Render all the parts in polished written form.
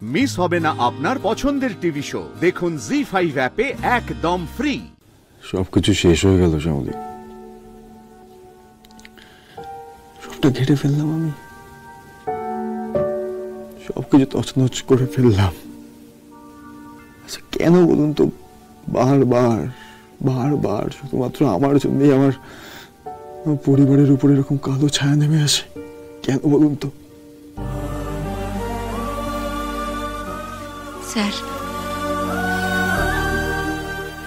Miss হবে না আপনার পছন্দের টিভি শো। দেখুন জি5 অ্যাপে একদম ফ্রি। সবকিছু শেষ হয়ে গেল শ্যামলী, সবটা ঘেটে ফেললাম আমি, সবকিছু তছনছ করে ফেললাম। আচ্ছা কেন বলুন তো বারবার বারবার শুধুমাত্র আমার জন্যই আমার পরিবারের উপর এরকম কালো ছায়া নেমে আসে? কেন বলুন তো? স্যার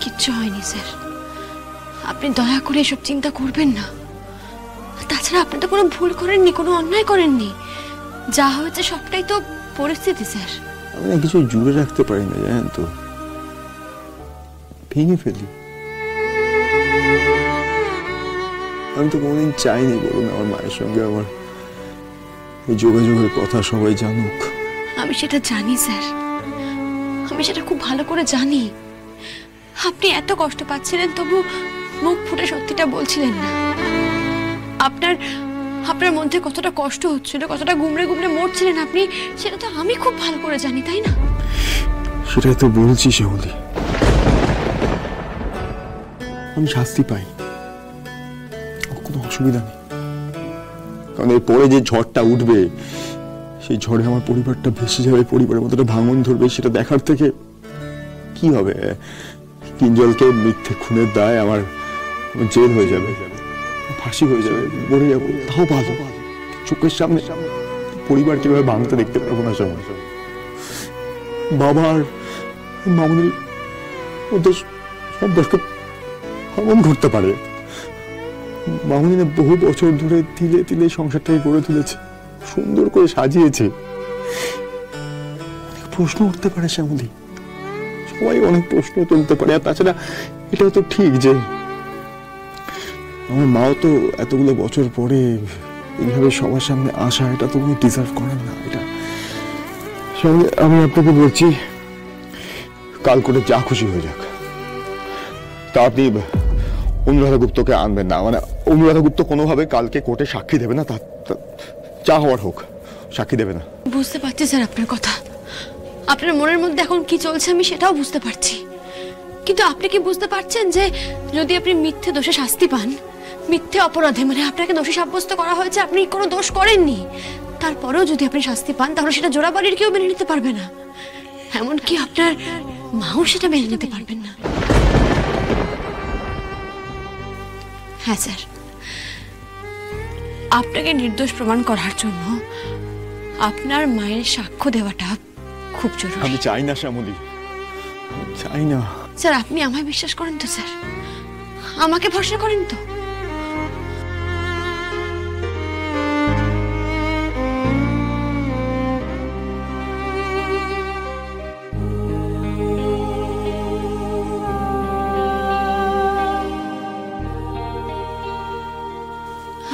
কিচ্ছু হয়নি স্যার, আপনি দয়া করে এসব চিন্তা করবেন না। তাছাড়া আপনি তো কোনো ভুল করেননি, কোনো অন্যায় করেননি, যা হয়েছে সবটাই তো পরিস্থিতি স্যার। আমি না কিছু জুড়ে রাখতে পারি না, জানেন তো, ভেঙে ফেলি। আমি তো কোনোদিন চাইনি বলুন আমার মায়ের সঙ্গে আমার এই যোগাযোগের কথা সবাই জানুক। আমি সেটা জানি স্যার, আমি সেটা খুব ভালো করে জানি। আপনি এত কষ্ট পাচ্ছিলেন তবু মুখ ফুটে সত্যিটা বলছিলেন না। আপনার মধ্যে কতটা কষ্ট হচ্ছিল, কতটা গুমড়ে গুমড়ে মরছিলেন আপনি, সেটা তো আমি খুব ভালো করে জানি, তাই না? সেটাই তো বলছি শ্যামলী, আমি শাস্তি পাই, কোনো অসুবিধা নেই। কারণ এর পরে যে ঝড়টা উঠবে সেই ঝড়ে আমার পরিবারটা ভেসে যাবে, পরিবারের মধ্যে ভাঙন ধরবে, সেটা দেখার থেকে কি হবে? কিঞ্জলকে মিথ্যে খুনের দায় আমার জেল হয়ে যাবে, ফাঁসি হয়ে যাবে, মরে যাবো, তাও ভালো। চোখের সামনে পরিবার কিভাবে ভাঙতে দেখতে পারবো না সময়। বাবা আর মামুনির মধ্যে সম্পর্ক ভাঙন ঘটতে পারে। মামুনি বহু বছর ধরে তিলে তিলে সংসারটাকে গড়ে তুলেছে, সুন্দর করে সাজিয়েছে। অনেক প্রশ্ন উঠতে পারে শ্যামলী, সবাই অনেক প্রশ্ন তুলতে পারে। আর তাছাড়া এটাও তো ঠিক যে আমার মাও তো এতগুলো বছর পরে এইভাবে সবার সামনে আসা, এটা তো উনি ডিজার্ভ করেন না। এটা শ্যামলী, আমি আপনাকে বলছি, কাল করে যা খুশি হয়ে যাক, তা আপনি অনুরাধা গুপ্তকে আনবেন না। মানে অনুরাধা গুপ্ত কোনোভাবে কালকে কোর্টে সাক্ষী দেবে না, তা যা হওয়ার হোক, সাক্ষী দেবে না। বুঝতে পারছি স্যার আপনার কথা, আপনার মনের মধ্যে এখন কি চলছে আমি সেটাও বুঝতে পারছি। কিন্তু আপনি কি বুঝতে পারছেন যে যদি আপনি মিথ্যে দোষে শাস্তি পান, মিথ্যে অপরাধে, মানে আপনাকে দোষী সাব্যস্ত করা হয়েছে, আপনি কোনো দোষ করেননি, তারপরেও যদি আপনি শাস্তি পান, তাহলে সেটা জোড়াবাড়ির কেউ মেনে নিতে পারবে না, এমনকি আপনার মাও সেটা মেনে নিতে পারবেন না। হ্যাঁ স্যার, আপনাকে নির্দোষ প্রমাণ করার জন্য আপনার মায়ের সাক্ষ্য দেওয়াটা খুব জরুরি। আমি চাই না শ্যামলী, চাই না। স্যার আপনি আমায় বিশ্বাস করেন তো? স্যার আমাকে ভরসা করেন তো?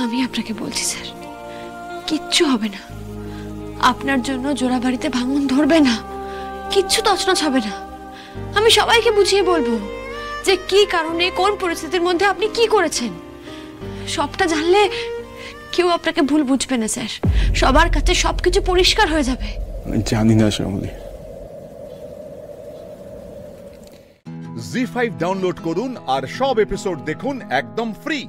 আমি আপনাকে বলছি স্যার, কিচ্ছু হবে না, আপনার জন্য জোড়াবাড়িতে ভাঙন ধরবে না, কিচ্ছু তছনছ হবে না। আমি সবাইকে বুঝিয়ে বলবো যে কি কারণে, কোন পরিস্থিতির মধ্যে আপনি কি করেছেন। সবটা জানলে কেউ আপনাকে ভুল বুঝবে না স্যার, সবার কাছে সবকিছু পরিষ্কার হয়ে যাবে। জানি না শ্যামলী। জি5 ডাউনলোড করুন আর সব এপিসোড দেখুন একদম ফ্রি।